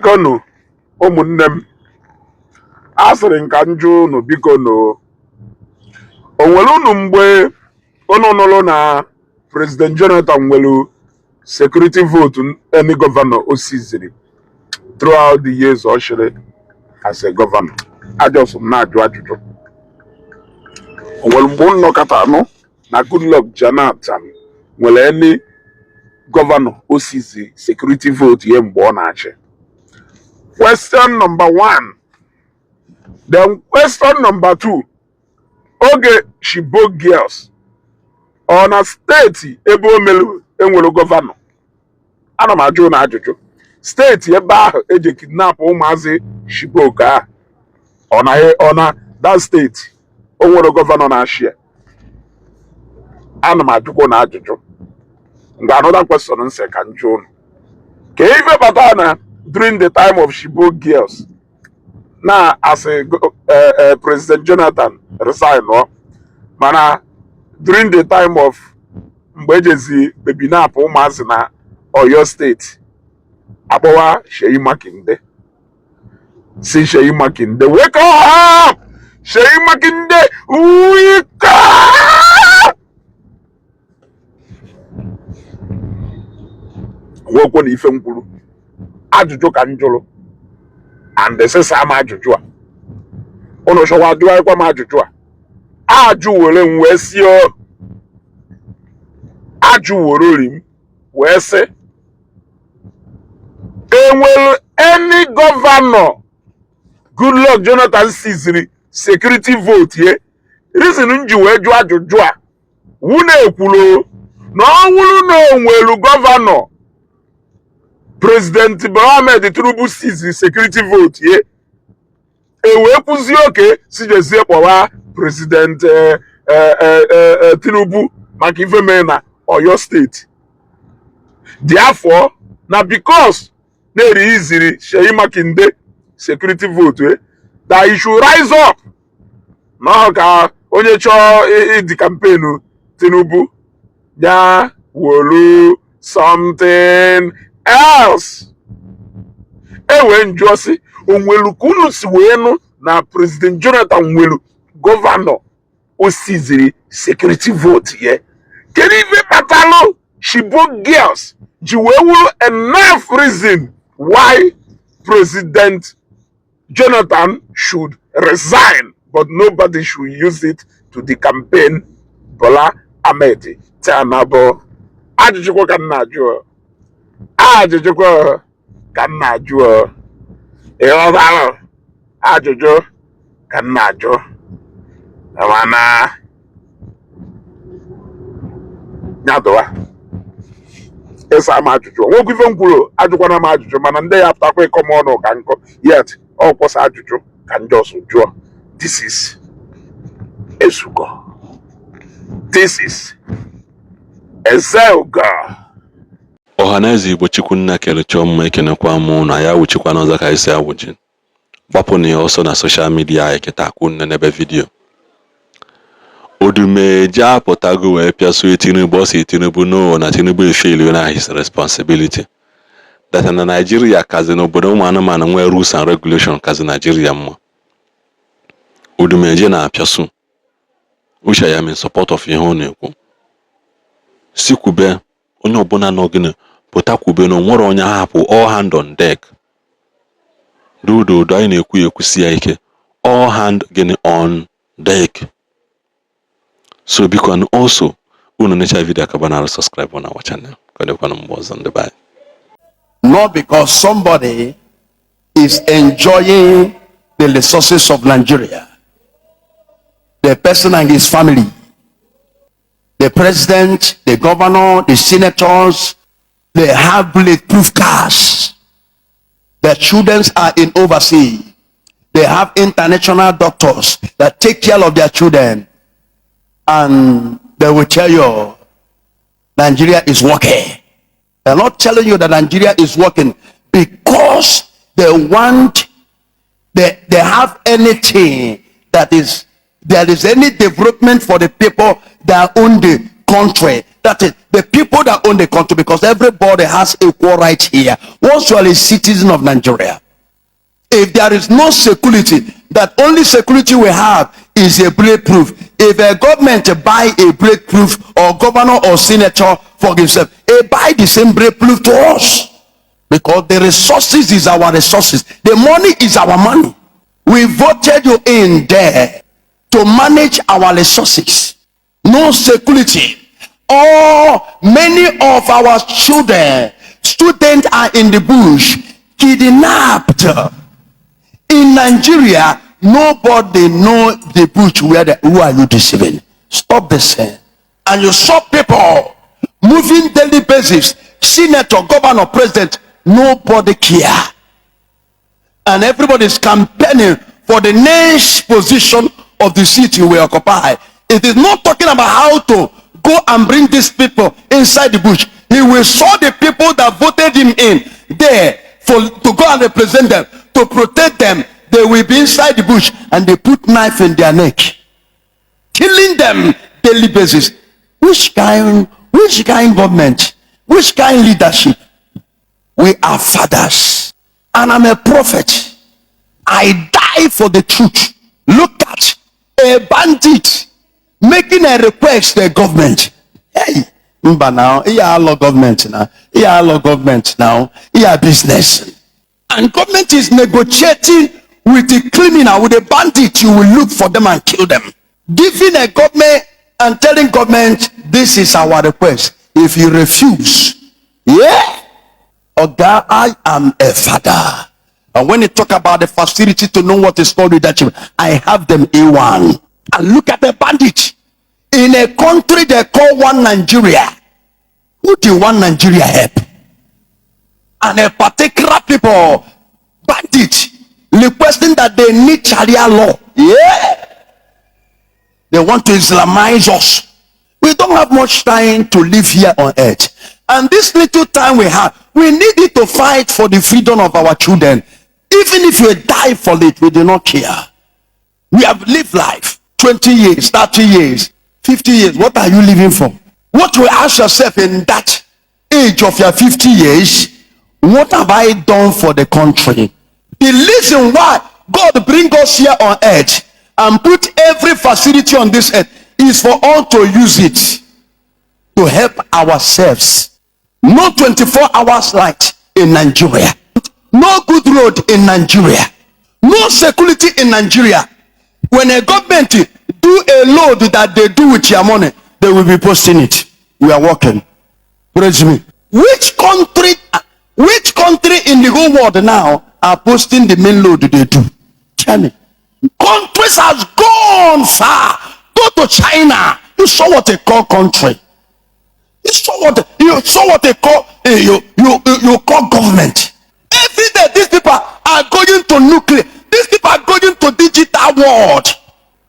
Bikono, ụmụnne asịrị nka njụ unu bikono. O nwere unu mgbe unu nụrụ na President Jonathan nwere security vote any governor o siziri throughout the years ọ chịrị as a governor? Ajọsụ m na-ajụ ajụjụ. O nwere mgbe unu nọkọta anụ na Goodluck Jonathan nwere any governor o sizi security vote ye mgbe ọ na-achị? Question number 1. Then question number 2. Oge Chibok girls ọ na steeti ebe o melu enwere gọvanọ? Ana m ajụ na ajụjụ. Steeti ebe ahụ eji kidnap ụmụazị Chibok ahụ ọ na that steeti o nwere gọvanọ na-achị ya? Ana m ajụkwa na ajụjụ. Nga another question nse ka njụ unu. Ka ife bata na during the time of Chibok girls na as a President Jonathan resign mana during the time of mgbe ejezi baby nap ụmụazị na Oyo steeti akpọwa Seyi Makinde, si Seyi Makinde wake up, Seyi Makinde wake up. Nwekwo na ife mkwuru ajụjụ ka njụrụ and sesa m ajụjụ a unu chọwa ajụwa m ajụjụ a ajụ were m wee si ajụ were ori m wee sị enwere any governor Goodluck Jonathan siziri security vote ye? Reason m ji wee jụọ ajụjụ a wunu ekwuru na ọ wụrụ na onwelu gọvanọ President Bola Ahmed Tinubu siziri security vote ye, wee kwuzie oke si jezie kpọwa President Tinubu maka ife mee na Oyo steeti. Therefore na because na-eri iziri Seyi Makinde security vote that he should rise up na ka onye chọọ ịdị kampenu Tinubu ya wolu something else. Ewe njụọsị onwelu ka unu si wee nụ na President Jonathan nwelu gọvanọ o siziri security vote ye? Kedu ife kpatalụ Chibok girls ji wee wuru enough reason why President Jonathan should resign but nobody should use it to the campaign Bola Ahmed Tinubu? Ajụjụkwa ka m na-ajụ. Ajụjụkwa ka m na-ajụ. Ịghọtara ajụjụ ka m na-ajụ. Mana nyadowa ịsa m ajụjụ. Nwekwa ife m kwuru ajụkwana m ajụjụ mana ndị ya apụtakwa ịkọ m ọnụ ka nkọ yet ọ kwụsị ajụjụ ka ndị ọsọ jụọ. This is Ezugo. This is Ezugo. Ọhaneze Igbo Chikwunna kele chọọ ekenekwa mụ na ya wuchikwa n'ọzọ ka isi awụji gbapụ na ya ọsọ na social media eketa kwunne n'ebe vidio. Odumeje apụtago wee pịasuo Tinubu ọsị Tinubu no na Tinubu efeli na his responsibility. That na Nigeria kazi n'obodo ụmụ anụmanụ nwee rules and regulation kazi Nigeria mma. Odumeje na-apịasu uche ya in support of ihe ọ na-ekwu. Sikwube onye ọbụla n'ogene pụtakwube na nwere onye hapụ all hand on deck. Dodo anyị na-ekwu ekwusi ya ike all hand gịnị on deck. So biko and also unu necha video kabana subscribe on our channel. Kodekwana mbozo on the bye. Not because somebody is enjoying the resources of Nigeria. The person and his family, the president, the governor, the senators, they have bulletproof cars. Their children are in overseas. They have international doctors that take care of their children. And they will tell you Nigeria is working. They're not telling you that Nigeria is working because they want, they have anything that is, there is any development for the people that own the country. That is the people that own the country, because everybody has equal rights here. Once you are a citizen of Nigeria, if there is no security, that only security we have is a bulletproof. If a government buy a bulletproof, or governor or senator for himself, he buy the same bulletproof to us, because the resources is our resources, the money is our money. We voted you in there to manage our resources. No security. Or many of our children, students are in the bush, kidnapped. In Nigeria, nobody know the bush who are you deceiving. Stop this thing. And you saw people moving daily basis, senator, governor, president, nobody care. And everybody is campaigning for the next position of the city we occupy. It is not talking about how to go and bring these people inside the bush. He will show the people that voted him in there to go and represent them, to protect them. They will be inside the bush, and they put knife in their neck, killing them daily basis. Which kind government? Which kind leadership? We are fathers, and I'm a prophet. I die for the truth. Look at a bandit making a request to the government. Hey, but now, government now, business. And government is negotiating with the criminal, with the bandit. You will look for them and kill them. Giving a government and telling government, this is our request. If you refuse, Oga, I am a father. And when you talk about the facility to know what is called leadership, I have them A1. And look at the bandit. In a country they call one Nigeria. Who do one Nigeria help? And a particular people, bandit, requesting that they need Sharia law. They want to Islamize us. We don't have much time to live here on earth. And this little time we have, we need it to fight for the freedom of our children. Even if we die for it, we do not care. We have lived life 20 years, 30 years, 50 years. What are you living for? What will ask yourself in that age of your 50 years? What have I done for the country? The reason why God bring us here on earth and put every facility on this earth is for all to use it to help ourselves. No 24 hours light in Nigeria. No good road in Nigeria. No security in Nigeria. When a government do a load that they do with your money, they will be posting it. We are working. Praise me. Which country in the whole world now are posting the main load they do? Tell me. Countries has gone far. Go to China. You saw what they call country. You saw what they call you call government. Every day these people are going to nuclear. These people are going to digital world.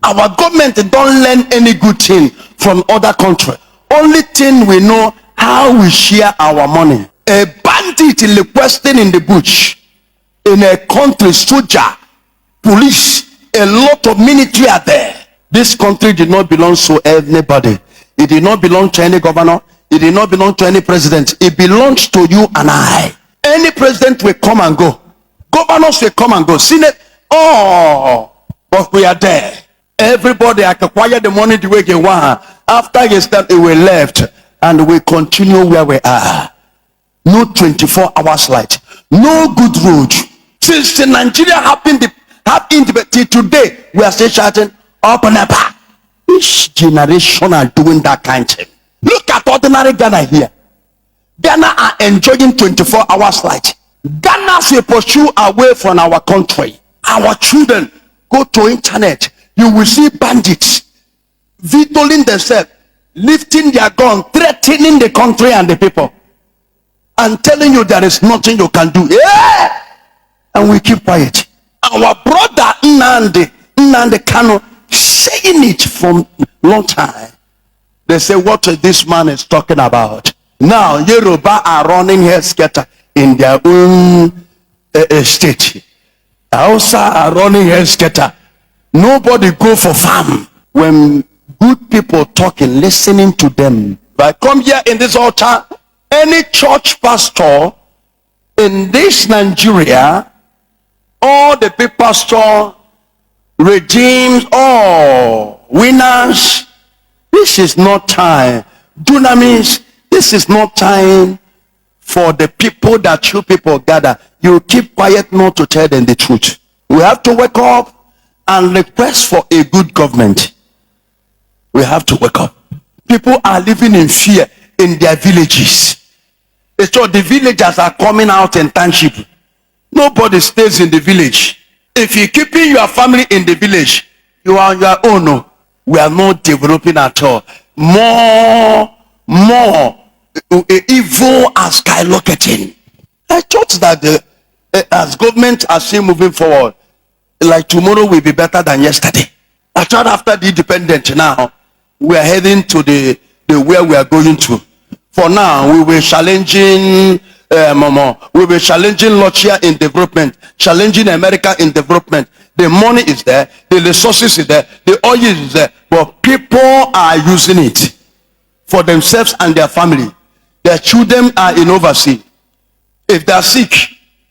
Our government don't learn any good thing from other country. Only thing we know how we share our money. A bandit requesting in the bush, in a country, soldier, police, a lot of military are there. This country did not belong to anybody. It did not belong to any governor. It did not belong to any president. It belongs to you and I. Any president will come and go. Governors will come and go. Senate, but we are there. Everybody acquire the money the way they want. After his time, we left and we continue where we are. No 24 hours light. No good road. Since Nigeria happened till today, we are still shouting up and up. Each generation are doing that kind of thing. Look at ordinary Ghana here. Ghana are enjoying 24 hours light. Ghana will pursue away from our country. Our children go to internet. You will see bandits vetoing themselves, lifting their gun, threatening the country and the people, and telling you there is nothing you can do. And we keep quiet. Our brother Nnamdi Kanu saying it from long time. They say what this man is talking about. Now Yoruba are running healthcare in their own state. Hausa are running healthcare. Nobody go for farm. When Good people talking, listening to them. If I come here in this altar, any church pastor in this Nigeria, all the big pastor regimes, all winners, this is not time. Dunamis, this is not time for the people that you people gather. You keep quiet not to tell them the truth. We have to wake up and request for a good government. We have to wake up. People are living in fear in their villages. So the villagers are coming out in township. Nobody stays in the village. If you're keeping your family in the village, you are on your own. No. We are not developing at all. More evil are skyrocketing. I thought that as government are still moving forward, like tomorrow will be better than yesterday. I thought after the independence now, we are heading to the where we are going to. For now, we were challenging Russia in development, challenging America in development. The money is there, the resources is there, the oil is there, but people are using it for themselves and their family. Their children are in overseas. If they are sick,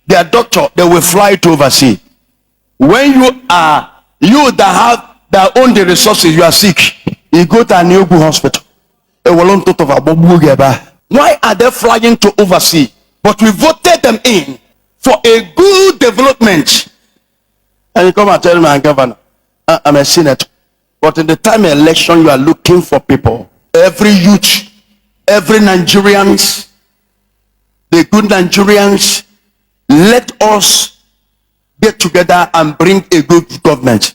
their doctor, they will fly to overseas. When you that have that own the resources, you are sick, you go to a new hospital. Why are they flying to overseas? But we voted them in for a good development. And you come and tell me, I'm governor, I'm a senator. But in the time of election, you are looking for people. Every youth, every Nigerians, the good Nigerians, let us get together and bring a good government.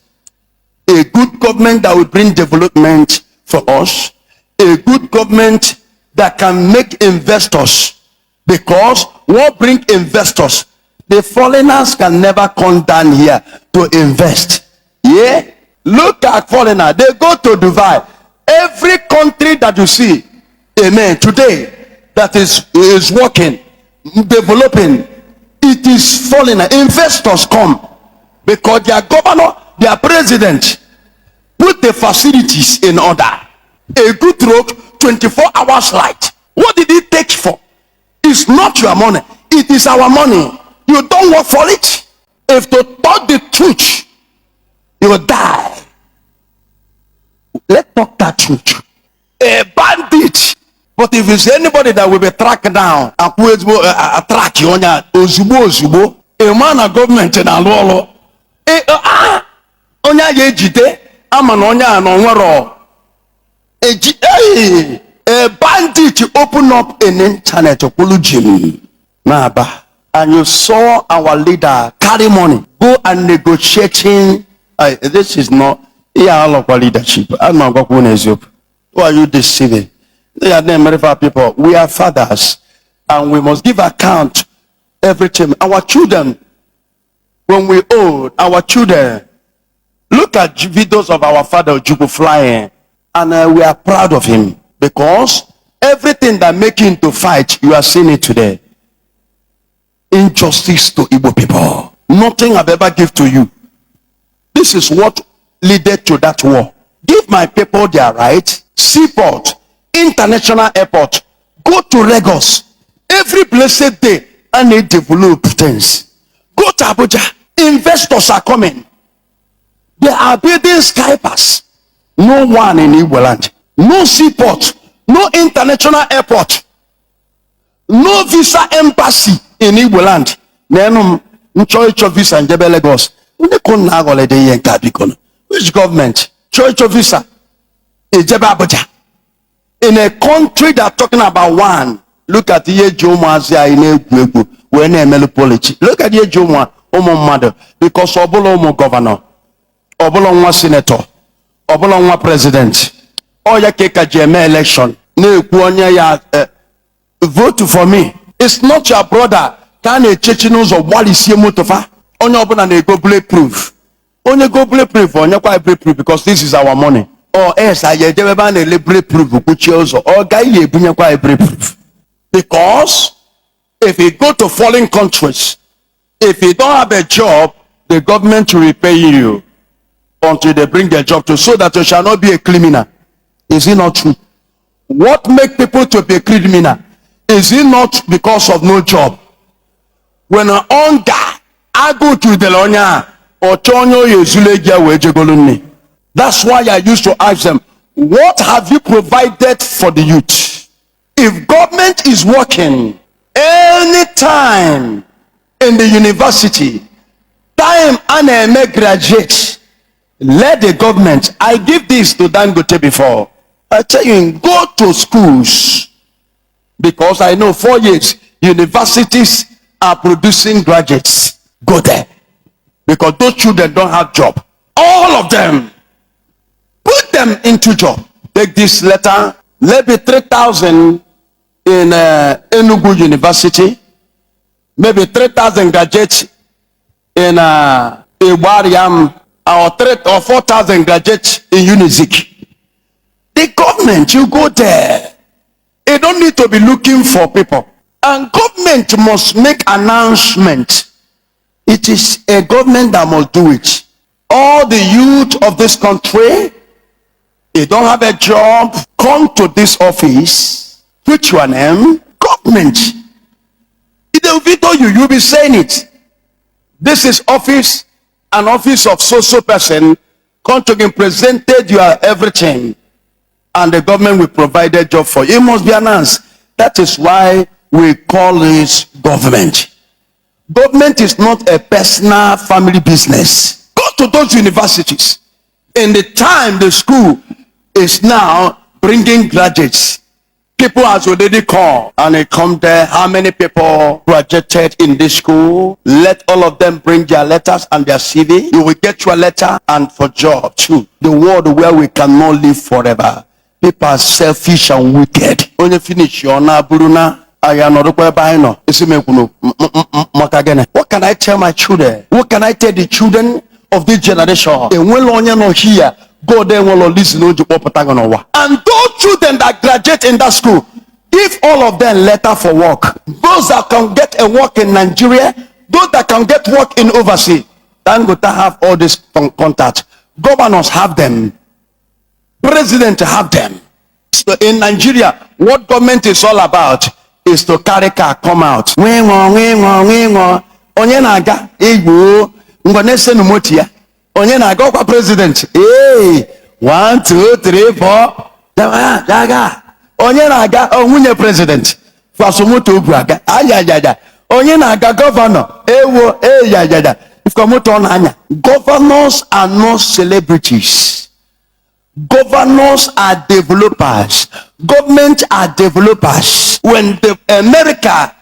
A good government that will bring development for us. A good government that can make investors. Because what bring investors? The foreigners can never come down here to invest. Yeah? Look at foreigners. They go to Dubai. Every country that you see, amen, today, that is working, developing, it is foreigner. Investors come because their governor, their president, put the facilities in order. A good road, 24 hours light. What did it take for? It's not your money. It is our money. You don't work for it. If to talk the truth, you will die. Let's talk that truth. A bandit. But if it's anybody that will be tracked down and track you on your a man of government in a law, onya yejide amana onya anonwero a bandit open up an internet Naba, and you saw our leader carry money, go and negotiating. This is not our leadership. I'm not going to. Who are you deceiving? They are the people. We are fathers, and we must give account everything. Our children, when we old, our children, look at videos of our father Jubu flying, and we are proud of him because everything that make him to fight, you are seeing it today. Injustice to Igbo people. Nothing I've ever give to you. This is what led to that war. Give my people their right. Seaport, international airport, go to Lagos every blessed day and they develop things. Go to Abuja. Investors are coming. They are building skypass. No one in Igbo land. No seaport. No international airport. No visa embassy in Igbo land. Nenum church of visa in Jebe Lagos. Which government? Church of visa in Jebe Abuja. In a country that talking about one. Look at the Jomazia in Egwu when emelu policy. Look at the Joma Omo mother because Obolo Omo governor, Obolo Nwa senator, Obolo Nwa president. Oya keka jeme election. Ne kuonya ya vote for me. It's not your brother. Can a church knows of what is your motofa? Only open and go bulletproof. Only go bulletproof. Only quite bulletproof because this is our money. Or else I get a bulletproof which also or guy ye bunya quite bulletproof. Because if you go to foreign countries, if you don't have a job, the government will repay you until they bring their job to so that you shall not be a criminal. Is it not true? What make people to be criminal? Is it not because of no job? When hunger, I go to the lonya or chonyo yezulegia wejegoluni. That's why I used to ask them, what have you provided for the youth? If government is working anytime in the university, time and make graduate, let the government, I give this to Dangote before. I tell you, go to schools, because I know 4 years, universities are producing graduates. Go there. Because those children don't have job. All of them. Put them into job. Take this letter. Maybe 3,000 in Enugu University. Maybe 3,000 graduates in Iwariam. Or 3,000 or 4,000 graduates in Unizik. The government, you go there. You don't need to be looking for people. And government must make announcement. It is a government that must do it. All the youth of this country, they don't have a job, come to this office. Put your name, government. They'll veto you, you'll be saying it. This is office, an office of social person, come to get presented your everything. And the government will provide a job for you. It must be announced. That is why we call this government. Government is not a personal family business. Go to those universities. In the time the school is now bringing graduates, people has already come and they come there. How many people graduated in this school? Let all of them bring their letters and their CV. You will get your letter and for job too. The world where we cannot live forever. People are selfish and wicked. When you finish your Buruna, what can I tell my children? What can I tell the children of this generation? And when you're not here, go there and listen to what. And those children that graduate in that school, give all of them letter for work. Those that can get a work in Nigeria, those that can get work in overseas, then go to have all this contact. Governors have them. President have them. So in Nigeria, what government is all about is to carry car come out. Onye na-aga egbo ngwanese numotia. Onye na-aga kwa president. Hey, 1 2 3 4. Jaga. Onye na-aga nwunye president. Fasomoto obuaga. Ayayaja. Onye na-aga governor. Ewo yayaja. Ifkomoto onanya. Governors are not celebrities. Governors are developers. Government are developers. When the America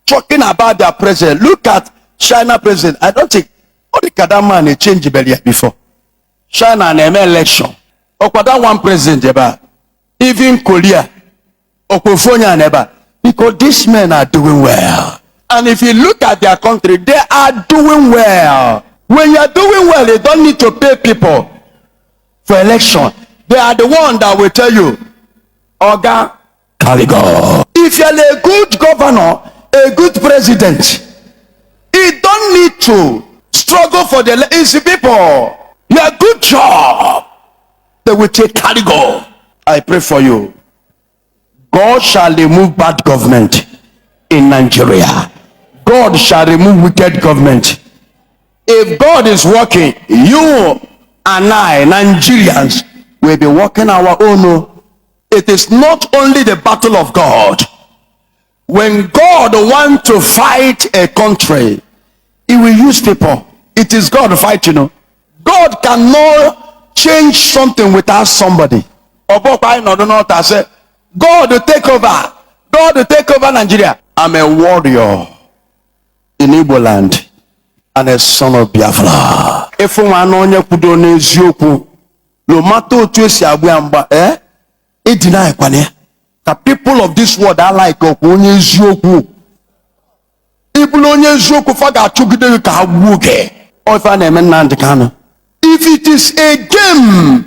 talking about their president, look at China president. I don't think that man changed before. China and election. Okwada one president ever. Even Korea. Okwofonya never. Because these men are doing well. And if you look at their country, they are doing well. When you are doing well, you don't need to pay people for election. They are the one that will tell you, Oga, Caligo. If you're a good governor, a good president, you don't need to struggle for the easy people. You are a good job. They will take Caligo. I pray for you. God shall remove bad government in Nigeria. God shall remove wicked government. If God is working, you and I, Nigerians, will be working our own. It is not only the battle of God. When God wants to fight a country, he will use people. It is God fighting. God cannot change something without somebody. God will take over. God will take over Nigeria. I'm a warrior in Igbo land and a son of Biafra. If you want no matter what you say, it deny the people of this world are like onye zoku. People onye zoku faga chugide ka wuge. Ofa na men na ndikano. If it is a game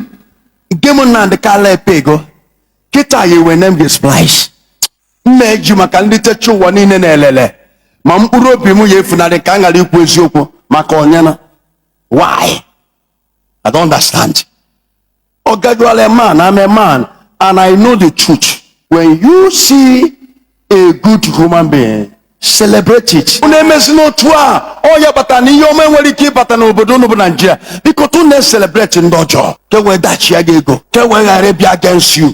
na ndikala pego. Kita ye when them get splice. Meju makandite chuwa ni nelele. Ma mkpụrụ obi mu ye funade ka ngala ikwu eziokwu maka onyana. Why? I don't understand. Oh, gradually, man, I'm a man. and I know the truth. When you see a good human being, celebrate it. Because to celebrate in dojo, against you.